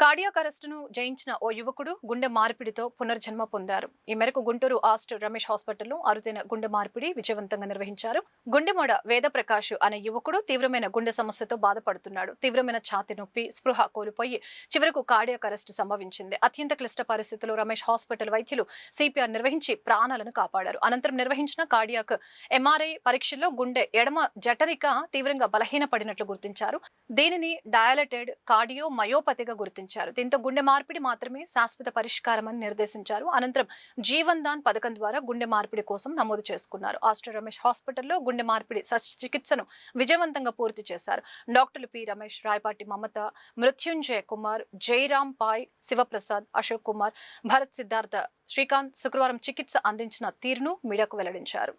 Cardiac అరెస్టును జయించిన ఓ యువకుడు గుండె మార్పిడితో పునర్జన్మ పొందారు. ఈ మేరకు గుంటూరు ఆస్ట్ రమేష్ హాస్పిటల్లో అరుదైన గుండె మార్పిడి విజయవంతంగా నిర్వహించారు. గుండెమోడ వేదప్రకాష్ అనే యువకుడు తీవ్రమైన గుండె సమస్యతో బాధపడుతున్నాడు. తీవ్రమైన ఛాతీ నొప్పి, స్పృహ కోల్పోయి చివరకు కార్డియాక్ అరెస్టు సంభవించింది. అత్యంత క్లిష్ట పరిస్థితుల్లో రమేష్ హాస్పిటల్ వైద్యులు సిపిఆర్ నిర్వహించి ప్రాణాలను కాపాడారు. అనంతరం నిర్వహించిన కార్డియాక్ ఎంఆర్ఐ పరీక్షల్లో గుండె ఎడమ జఠరిక తీవ్రంగా బలహీనపడినట్లు గుర్తించారు. దీనిని డయాలటెడ్ కార్డియో మయోపతిగా గుర్తించారు. దీంతో గుండె మార్పిడి మాత్రమే శాశ్వత పరిష్కారమని నిర్దేశించారు. అనంతరం జీవన్ దాన్ పథకం ద్వారా గుండె మార్పిడి కోసం నమోదు చేసుకున్నారు. ఆస్టర్ రమేష్ హాస్పిటల్లో గుండె మార్పిడి శస్త్రచికిత్సను విజయవంతంగా పూర్తి చేశారు. డాక్టర్లు పి రమేష్, రాయపాటి మమత, మృత్యుంజయ్ కుమార్, జైరామ్ పాయ్, శివప్రసాద్, అశోక్ కుమార్, భరత్ సిద్ధార్థ, శ్రీకాంత్ శుక్రవారం చికిత్స అందించిన తీరును మీడియాకు వెల్లడించారు.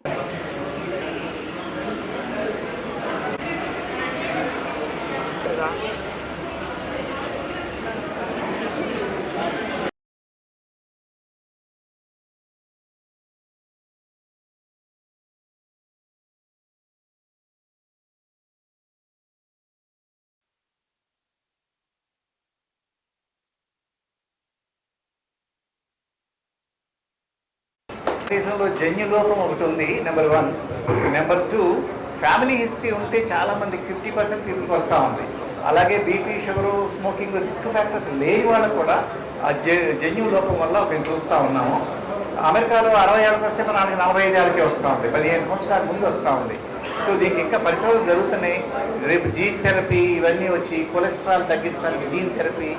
దేశంలో జన్యులోపం ఒకటి ఉంది, నెంబర్ 1. నెంబర్ 2, ఫ్యామిలీ హిస్టరీ ఉంటే చాలామందికి 50% పీపుల్కి వస్తూ ఉంది. అలాగే BP, sugar, smoking risk factors లేని వాళ్ళకు కూడా ఆ జన్యులోపం వల్ల మేము చూస్తూ ఉన్నాము. అమెరికాలో 60 ఏళ్ళకి వస్తే మన 45 ఏళ్ళకే వస్తూ ఉంది, 15 సంవత్సరాల ముందు వస్తూ ఉంది. సో దీనికి ఇంకా పరిశోధనలు జరుగుతున్నాయి. రేపు జీన్ థెరపీ ఇవన్నీ వచ్చి కొలెస్ట్రాల్ తగ్గించడానికి జీన్ థెరపీ,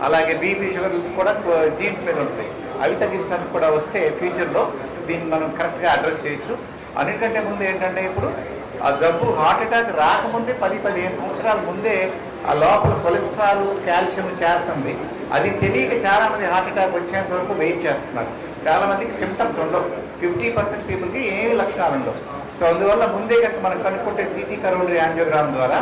అలాగే బీపీ, షుగర్ కూడా జీన్స్ మీద ఉంటుంది, అవి తగ్గించడానికి కూడా వస్తే ఫ్యూచర్లో దీన్ని మనం కరెక్ట్గా అడ్రస్ చేయొచ్చు. అన్నిటికంటే ముందు ఏంటంటే ఇప్పుడు ఆ జబ్బు హార్ట్ అటాక్ రాకముందే 10-15 సంవత్సరాల ముందే ఆ లోపల కొలెస్ట్రాల్, కాల్షియం చేరుతుంది. అది తెలియక చాలామంది హార్ట్ అటాక్ వచ్చేంత వరకు వెయిట్ చేస్తున్నారు. చాలామందికి సిమ్టమ్స్ ఉండవు, 50% పీపుల్కి ఏమి లక్షణాలు ఉండవు. సో అందువల్ల ముందే కనుక మనం కనుక్కుంటే సిటీ కరోనరీ యాంజియోగ్రామ్ ద్వారా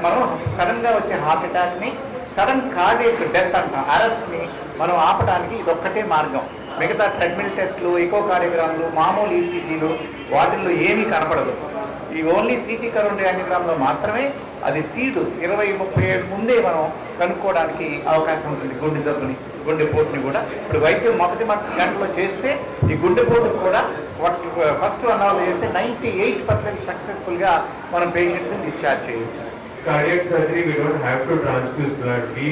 మనం సడన్గా వచ్చే హార్ట్ అటాక్ని, సడన్ కార్డియక్ డెత్ అంటాం, అరెస్ట్ని మనం ఆపడానికి ఇదొక్కటే మార్గం. మిగతా ట్రెడ్మిల్ టెస్ట్లు, ఎకోకార్డియోగ్రామ్లు, మామూలు ఈసీజీలు వాటిల్లో ఏమీ కనపడదు. ఈ ఓన్లీ సిటీ కరోనరీ యాంజియోగ్రామ్లో మాత్రమే అది సీడు 20-30 ఏళ్ళ ముందే మనం కనుక్కోవడానికి అవకాశం ఉంటుంది. గుండె జబ్బుని, గుండెపోటుని కూడా ఇప్పుడు వైద్యం మొదటి గంటలో చేస్తే ఈ గుండెపోటు కూడా ఫస్ట్ 1 అవర్ చేస్తే 98% సక్సెస్ఫుల్గా మనం పేషెంట్స్ని డిశ్చార్జ్ చేయొచ్చు. Cardiac surgery, we don't have to transfuse blood. We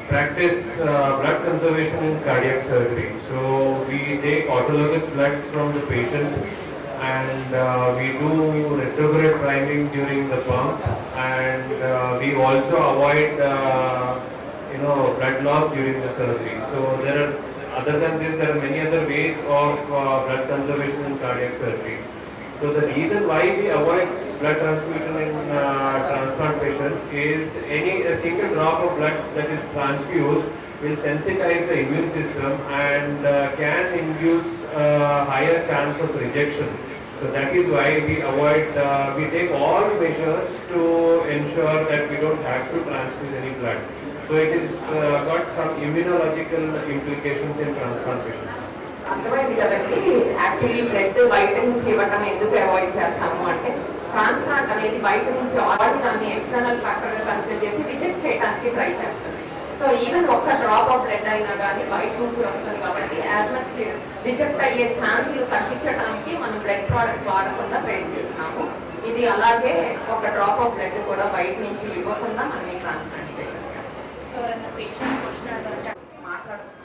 practice blood conservation in cardiac surgery. So we take autologous blood from the patient and we do retrograde priming during the pump, and we also avoid blood loss during the surgery. So there are, other than this, there are many other ways of blood conservation in cardiac surgery. So the reason why we avoid blood transfusion in transplant patients is a single drop of blood that is transfused will sensitize the immune system and can induce higher chance of rejection. So that is why we take all measures to ensure that we don't have to transfuse any blood. So it is got some immunological implications in transplant patients. అర్థమైంది కదండి. Actually blood బయట నుంచి ఇవ్వటం ఎందుకు avoid చేస్తాము అంటే, transplant అనేది బయట నుంచి ఆల్రెడీ దాన్ని ఎక్స్టర్నల్ ఫ్యాక్టర్గా కన్సిడర్ చేసి రిజెక్ట్ చేయడానికి ట్రై చేస్తుంది. సో ఈవెన్ ఒక్క డ్రాప్ ఆఫ్ బ్లడ్ అయినా కానీ బయట నుంచి వస్తుంది కాబట్టి యాజ్ మచ్ రిజెక్ట్ అయ్యే ఛాన్సులు తగ్గించడానికి మనం బ్లడ్ ప్రోడక్ట్స్ వాడకుండా ప్రయత్నిస్తున్నాము. ఇది అలాగే ఒక డ్రాప్ ఆఫ్ బ్లడ్ కూడా బయట నుంచి ఇవ్వకుండా మనం ట్రాన్స్ప్లాంట్ చేయగలిగాం.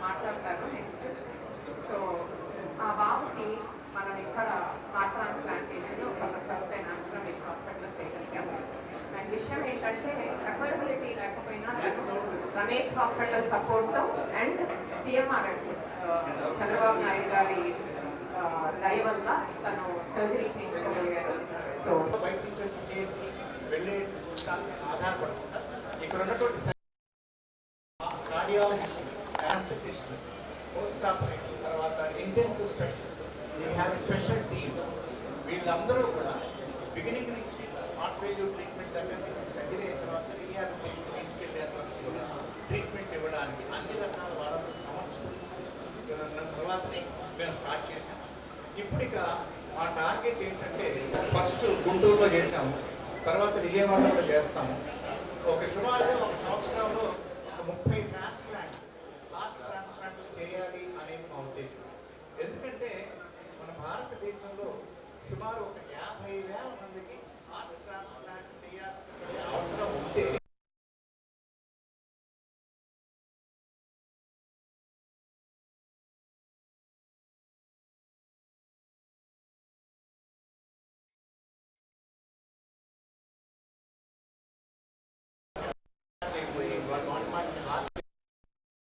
మాట్లాడతారు నెక్స్ట్. సో ఆ బాబుకి మనం ఇక్కడ heart transplantation first time Ramesh హాస్పిటల్లో చేయగలిగాము. అండ్ విషయం ఏంటంటే, అఫోర్డబిలిటీ లేకపోయినా రమేష్ హాస్పిటల్ సపోర్ట్తో అండ్ సిఎంఆర్ చంద్రబాబు నాయుడు గారి దయ వల్ల తను సర్జరీ చేయించుకోగలిగారు. సో బయట నుంచి వచ్చి చేసి వెళ్ళే ఆధారపడకుండా ఇక్కడ ఉన్నటువంటి కార్డియాలజిస్ట్, యానస్థెటిస్ట్, పోస్ట్ ఆపరేటివ్, తర్వాత intensive specialist, we have special team. వీళ్ళందరూ కూడా బిగినింగ్ నుంచి హార్ట్ ఫెయిల్యూర్ ట్రీట్మెంట్ దగ్గర నుంచి సర్జరీ అయిన తర్వాత రీహాబిలిటేషన్, ఇంటికి వెళ్ళే తర్వాత కూడా ట్రీట్మెంట్ ఇవ్వడానికి అన్ని రకాల వాళ్ళతో సమర్చుకున్న తర్వాతనే మేము స్టార్ట్ చేసాము. ఇప్పుడు ఇక మా టార్గెట్ ఏంటంటే, ఫస్ట్ గుంటూరులో చేసాము, తర్వాత విజయవాడలో కూడా చేస్తాము. ఒక సుమారుగా ఒక సంవత్సరంలో 30 ట్రాన్స్ప్లాంట్ సుమారు ఒక 50,000 మందికి హార్ట్ ట్రాన్స్ప్లాంట్ చేయాల్సిన అవసరం ఉంటే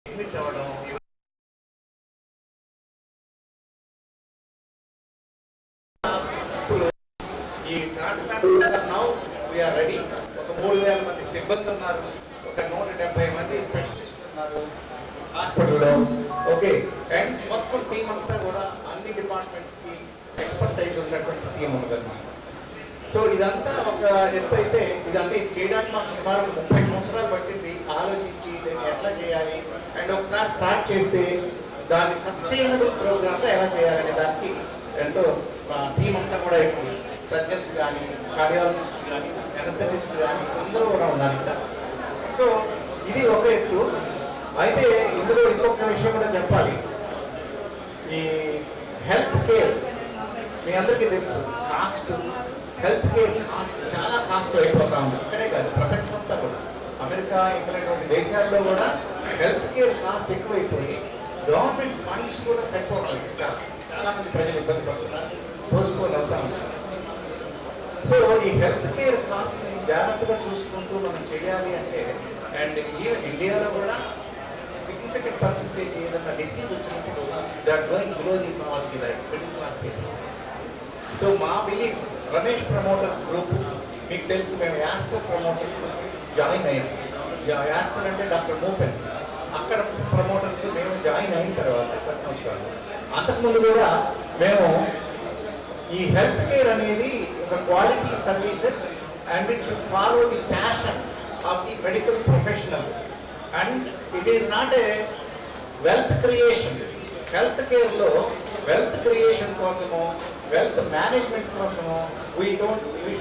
అడ్మిట్ అవ్వడం ఈ ట్రాన్స్ప్లాంట్ నౌ వీఆర్ రెడీ. ఒక 3,000 మంది సిబ్బంది ఉన్నారు, ఒక 170 మంది స్పెషలిస్ట్ ఉన్నారు హాస్పిటల్లో. ఓకే, అండ్ మొత్తం టీం అంతా కూడా అన్ని డిపార్ట్మెంట్స్కి ఎక్స్పర్టైజ్ ఉన్నటువంటి టీం ఉందన్నమాట. సో ఇదంతా ఒక ఎత్తు అయితే, ఇదంటే ఇది చేయడానికి మాకు సుమారు 30 సంవత్సరాలు పట్టింది ఆలోచించి దీన్ని ఎట్లా చేయాలి. అండ్ ఒకసారి స్టార్ట్ చేస్తే దాన్ని సస్టైనబుల్ ప్రోగ్రామ్గా ఎలా చేయాలనే దానికి ఎంతో టీం అంతా కూడా ఎక్కువ సర్జన్స్ కానీ, కార్డియాలజిస్ట్ కానీ, ఎనస్థెటిస్ట్ కానీ అందరూ కూడా ఉన్నారు ఇక్కడ. సో ఇది ఒక ఎత్తు. అయితే ఇందులో ఇంకొక విషయం కూడా చెప్పాలి. ఈ హెల్త్ కేర్ మీ అందరికీ తెలుసు, కాస్ట్ హెల్త్ కేర్ కాస్ట్ చాలా కాస్ట్ అయిపోతా ఉంది. ఇక్కడే కాదు, ప్రపంచమంతా కూడా, అమెరికా ఇంగ్లాండ్ వంటి దేశాల్లో కూడా హెల్త్ కేర్ కాస్ట్ ఎక్కువైపోయి గవర్నమెంట్ ఫండ్స్ కూడా సరిపోవాలి. చాలా మంది ప్రజలు ఇబ్బంది పడుతున్నారు, పోస్ట్పోన్ అవుతా ఉన్నారు. సో ఈ హెల్త్ కేర్ కాస్ట్ని జాగ్రత్తగా చూసుకుంటూ మనం చేయాలి అంటే, అండ్ ఈవెన్ ఇండియాలో కూడా సిగ్నిఫికెంట్ పర్సెంటేజ్ ఏదైనా డిసీజ్ వచ్చినప్పుడు they are going below the normal like middle class people. So మా బిలీఫ్, రమేష్ ప్రమోటర్స్ గ్రూప్ మీకు తెలుసు, మేము యాస్టర్ ప్రమోటర్స్ జాయిన్ అయ్యాం. యాస్టర్ అంటే డాక్టర్ మోపెన్, అక్కడ ప్రమోటర్స్ మేము జాయిన్ అయిన తర్వాత 10 సంవత్సరాలు. అంతకుముందు కూడా మేము ఈ హెల్త్ కేర్ అనేది ఒక quality services and it should follow the passion of the medical professionals and it is not a wealth creation. Health కేర్లో వెల్త్ క్రియేషన్ కోసము, వెల్త్ మేనేజ్మెంట్ కోసము we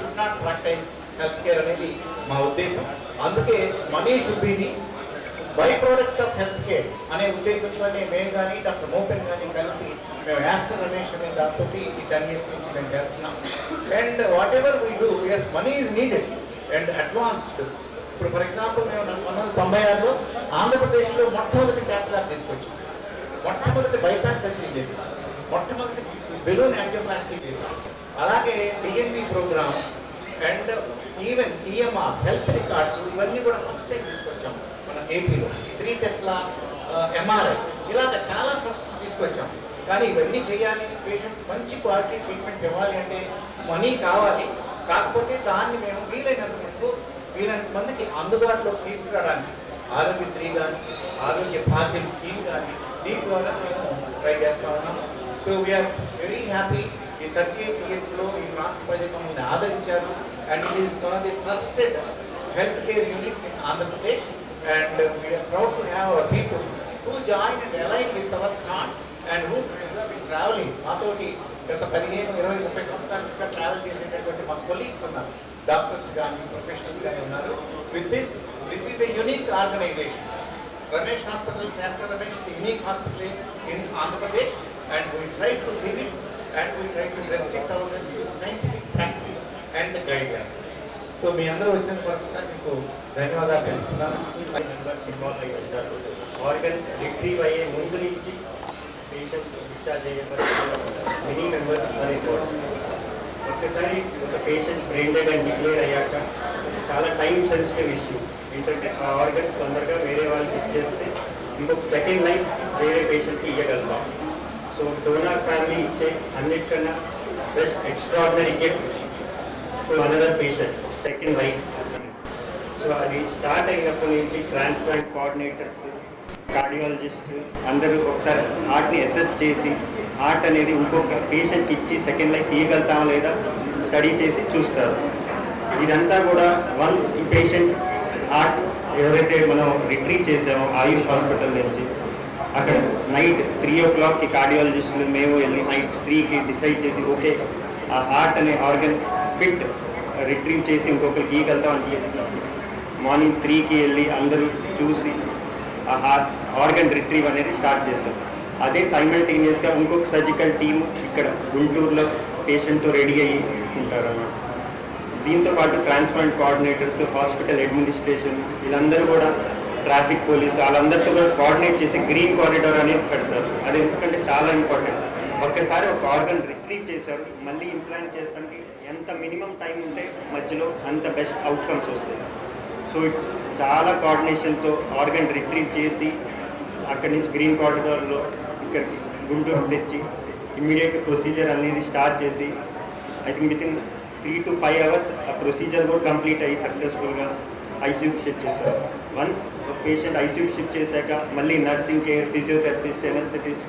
should not practice health care అనేది మా ఉద్దేశం. అందుకే money should be the by product of health care అనే ఉద్దేశంతోనే మేము కానీ డాక్టర్ మోపెన్ కానీ కలిసి మేము యాస్టర్ రమేష్ అనే దాంతో ఈ 10 years నుంచి మేము చేస్తున్నాం. And whatever we do, as money is needed and advanced. ఇప్పుడు ఫర్ ఎగ్జాంపుల్ మేము 1996లో ఆంధ్రప్రదేశ్లో మొట్టమొదటి క్యాథలాబ్ తీసుకొచ్చాం, మొట్టమొదటి బైపాస్ సర్జరీ చేసాం, మొట్టమొదటి బెలూన్ యాంజియోప్లాస్టీ చేసాం. అలాగే DNB program and even EMR health records ఇవన్నీ కూడా ఫస్ట్ టైం తీసుకొచ్చాం మన ఏపీలో. 3 Tesla ఎంఆర్ఐ ఇలాగ చాలా ఫస్ట్ తీసుకొచ్చాం. కానీ ఇవన్నీ చేయాలి, పేషెంట్స్ మంచి క్వాలిటీ ట్రీట్మెంట్ ఇవ్వాలి అంటే మనీ కావాలి. కాకపోతే దాన్ని మేము వీలైనంత మందికి అందుబాటులోకి తీసుకురావడానికి ఆరోగ్యశ్రీ కానీ, ఆరోగ్య భాగ్యం స్కీమ్ కానీ దీని ద్వారా మేము ట్రై చేస్తూ ఉన్నాము. So we are very happy. ఈ 38 yearsలో ఈ ప్రాంత ప్రజలు మమ్మల్ని ఆదరించారు. And it is one of the trusted health care units in Andhra Pradesh. And we are proud to have our people who join and align with our thoughts and who be travelling. మాతోటి గత 15, 20, 30 సంవత్సరాల చుట్టూ ట్రావెల్ చేసేటటువంటి మా కొలీగ్స్ ఉన్నారు, doctors కానీ, professionals కానీ ఉన్నారు. With this is a unique organisation. Ramesh Hospital, Shastra Ramesh is a unique hospital in Andhra Pradesh, and we try to limit and we try to restrict ourselves to scientific practice and the guidelines. So, మీ అందరూ వచ్చిన ఒకసారి మీకు ధన్యవాదాలు తెలుపుతున్నాను. Members involve అయ్యి ఉంటారు. Organ retrieve అయ్యే ముందు నుంచి పేషెంట్ డిశ్చార్జ్ అయ్యే మెనీ మెంబర్స్ అనేవారు. ఒక్కసారి ఒక patient brain dead and declare అయ్యాక చాలా టైం సెన్సిటివ్ ఇష్యూ ఏంటంటే ఆ ఆర్గన్ తొందరగా వేరే వాళ్ళకి ఇచ్చేస్తే ఇంకొక సెకండ్ లైఫ్ వేరే పేషెంట్కి ఇవ్వగలుగుతాం. సో డోనార్ ఫ్యామిలీ ఇచ్చే అన్నిటికన్నా best extraordinary gift to another patient second life. So అది స్టార్ట్ అయినప్పటి నుంచి ట్రాన్స్ప్లాంట్ కోఆర్డినేటర్స్, కార్డియాలజిస్ట్ అందరూ ఒకసారి హార్ట్ని అసెస్ చేసి హార్ట్ అనేది ఇంకొక పేషెంట్కి ఇచ్చి సెకండ్ లైఫ్ ఇవ్వగలుగుతాం లేదా స్టడీ చేసి చూస్తారు. ఇదంతా కూడా వన్స్ ఈ పేషెంట్ హార్ట్ ఎవరైతే మనం రిట్రీవ్ చేసామో ఆయుష్ హాస్పిటల్ నుంచి, అక్కడ నైట్ 3 o'clockకి కార్డియాలజిస్టులు మేము వెళ్ళి నైట్ 3కి డిసైడ్ చేసి ఓకే ఆ హార్ట్ అనే ఆర్గన్ ఫిట్ రిట్రీవ్ చేసి ఇంకొకరికి ఇవ్వగలుగుతాం అని చెప్తున్నాం. మార్నింగ్ 3కి వెళ్ళి అందరూ చూసి ఆ హార్ట్ ఆర్గన్ రిట్రీవ్ అనేది స్టార్ట్ చేసాం. అదే సైమల్టేనియస్గా ఇంకొక సర్జికల్ టీము ఇక్కడ గుంటూరులో పేషెంట్తో రెడీ అయ్యి ఉంటారు అన్నమాట. దీంతో పాటు ట్రాన్స్ప్లాంట్ కోఆర్డినేటర్స్, హాస్పిటల్ అడ్మినిస్ట్రేషన్, వీళ్ళందరూ కూడా ట్రాఫిక్ పోలీసు వాళ్ళందరితో కూడా కోఆర్డినేట్ చేసి గ్రీన్ కారిడార్ అనేది పెడతారు. అది ఎందుకంటే చాలా ఇంపార్టెంట్. ఒక్కసారి ఒక ఆర్గన్ రిట్రీవ్ చేశారు, మళ్ళీ ఇంప్లాంట్ చేస్తానికి ఎంత మినిమం టైం ఉంటే మధ్యలో అంత బెస్ట్ అవుట్కమ్స్ వస్తాయి. సో చాలా కోఆర్డినేషన్తో ఆర్గన్ రిట్రీవ్ చేసి అక్కడి నుంచి గ్రీన్ కారిడార్లో ఇక్కడికి గుంటూరు తెచ్చి ఇమ్మీడియట్ ప్రొసీజర్ అనేది స్టార్ట్ చేసి I think with in 3 to 5 hours ఆ ప్రొసీజర్ కూడా కంప్లీట్ అయ్యి సక్సెస్ఫుల్గా ఐసీయూకి షిఫ్ట్ చేశారు. వన్స్ పేషెంట్ ఐసీయూకి షిఫ్ట్ చేశాక మళ్ళీ నర్సింగ్ కేర్, ఫిజియోథెరపిస్ట్, ఎనస్థెటిస్ట్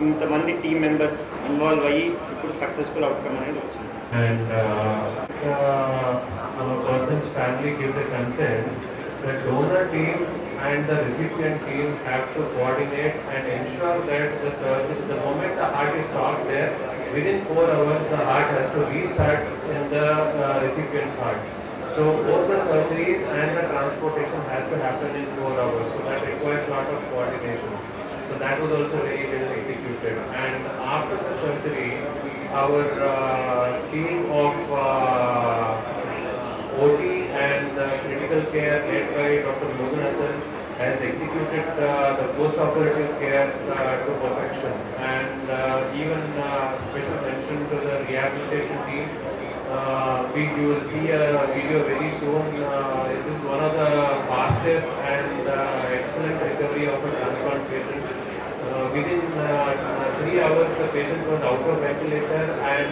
ఇంతమంది టీమ్ మెంబర్స్ ఇన్వాల్వ్ అయ్యి ఇప్పుడు సక్సెస్ఫుల్ అవుట్కమ్ అనేది వచ్చింది. And a person's family gives a consent, the donor team and the recipient team have to coordinate and ensure that the surgeon, the moment the heart is stopped there, within 4 hours the heart has to restart in the recipient's heart. So both the surgeries and the transportation has to happen in 4 hours. So that requires a lot of coordination. So that was also very well executed. And after the surgery, our team of OT and critical care led by Dr. Loganathan has executed the post-operative care to perfection. And even special mention to the rehabilitation team. You will see a video very soon. It is one of the fastest and excellent recovery of a transplant patient. Within 3 hours, the patient was out of ventilator, and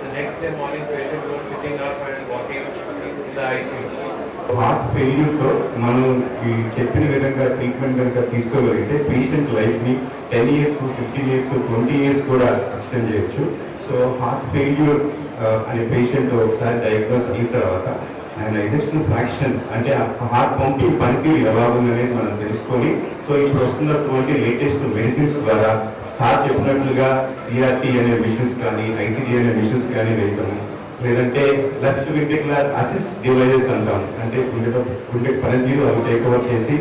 the next day morning, patient was sitting up and walking in the ICU. Heart ఫెయిల్యూర్తో మనం ఈ చెప్పిన విధంగా treatment కనుక తీసుకోగలిగితే patient లైఫ్ని 10 years, 15 years, 20 years కూడా extend చేయొచ్చు. So heart failure అనే పేషెంట్ ఒకసారి డయాగ్నోస్ అయిన తర్వాత ఆయన ఎజెక్షన్ ఫ్రాక్షన్ అంటే హార్ట్ పంపింగ్ పనితీరు ఎలా ఉందనేది మనం తెలుసుకొని, సో ఇప్పుడు వస్తున్నటువంటి లేటెస్ట్ మెడిసిన్స్ ద్వారా సార్ చెప్పినట్లుగా సిఆర్టీ అనే మిషన్స్ కానీ, ఐసీజీ అనే మిషన్స్ కానీ వేస్తాము. లేదంటే లెఫ్ట్ వెంట్రికులర్ అసిస్ట్ డివైజెస్ అంటాం. అంటే గుండె పనితీరు అవి టేక్ ఓవర్ చేసి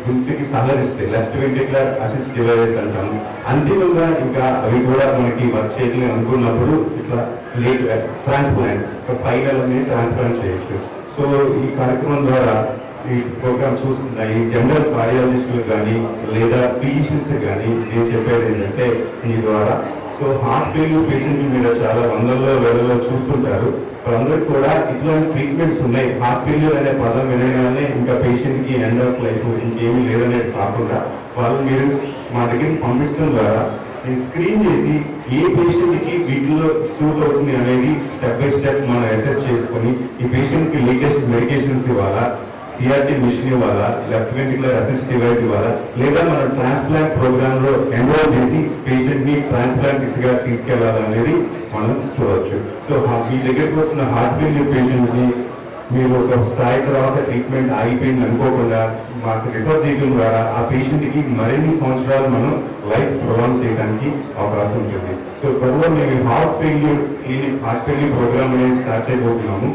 గుండెకి సహకరిస్తాయి. లెఫ్ట్ వెంట్రికులర్ అసిస్ట్ డివైజెస్ అంటాము. అంతిమంగా ఇంకా అవి కూడా మనకి వర్క్ చేయాలని అనుకున్నప్పుడు ఇట్లా లేట్ ట్రాన్స్ప్లాంట్ ఫైనల్ అనేది ట్రాన్స్ప్లాంట్ చేయొచ్చు. సో ఈ కార్యక్రమం ద్వారా ఈ ప్రోగ్రామ్ చూస్తున్నాయి జనరల్ కార్డియాలజిస్టులు కానీ లేదా ఫిజిషియన్స్ కానీ నేను చెప్పేది ఏంటంటే ఈ ద్వారా సో హార్ట్ ఫెయిల్యూర్ పేషెంట్ మీద చాలా వందల్లో వేలలో చూస్తుంటారు. వాళ్ళందరికీ కూడా ఇట్లాంటి ట్రీట్మెంట్స్ ఉన్నాయి. హార్ట్ ఫెయిల్యూర్ అనే పదం వినగానే ఇంకా పేషెంట్కి ఎండ్ ఆఫ్ లైఫ్ ఇంకేమీ లేదనేది కాకుండా వాళ్ళు మీరు మా దగ్గరికి పంపించడం ద్వారా స్క్రీన్ చేసి ఏ పేషెంట్కి వీటిలో సూట్ అవుతుంది అనేది స్టెప్ బై స్టెప్ మనం అసెస్ చేసుకొని ఈ పేషెంట్కి లేటెస్ట్ మెడికేషన్స్ ఇవ్వాలా, సిఆర్టీ మిషన్ ఇవ్వాలా, లెఫ్ట్ వెంట్రికులర్ అసిస్ట్ డివైస్ ఇవ్వాలా, లేదా మనం ట్రాన్స్ప్లాంట్ ప్రోగ్రామ్ లో ఎన్రోల్ చేసి పేషెంట్ ని ట్రాన్స్ప్లాంట్ దిశగా తీసుకెళ్లాలనేది మనం చూడవచ్చు. సో మీ దగ్గరకు వస్తున్న హార్ట్ ఫెయిల్యూర్ పేషెంట్ ని మీరు ఒక స్థాయి తర్వాత ట్రీట్మెంట్ ఆగిపోయింది అనుకోకుండా మాకు రిఫర్ చేయడం ద్వారా ఆ పేషెంట్ కి మరిన్ని సంవత్సరాలు మనం లైఫ్ ప్రొలాంగ్ చేయడానికి అవకాశం ఉంటుంది. సో త్వరలో మేము హార్ట్ ఫెయిల్యూర్ ప్రోగ్రామ్ అనేది స్టార్ట్ చేయబోతున్నాము.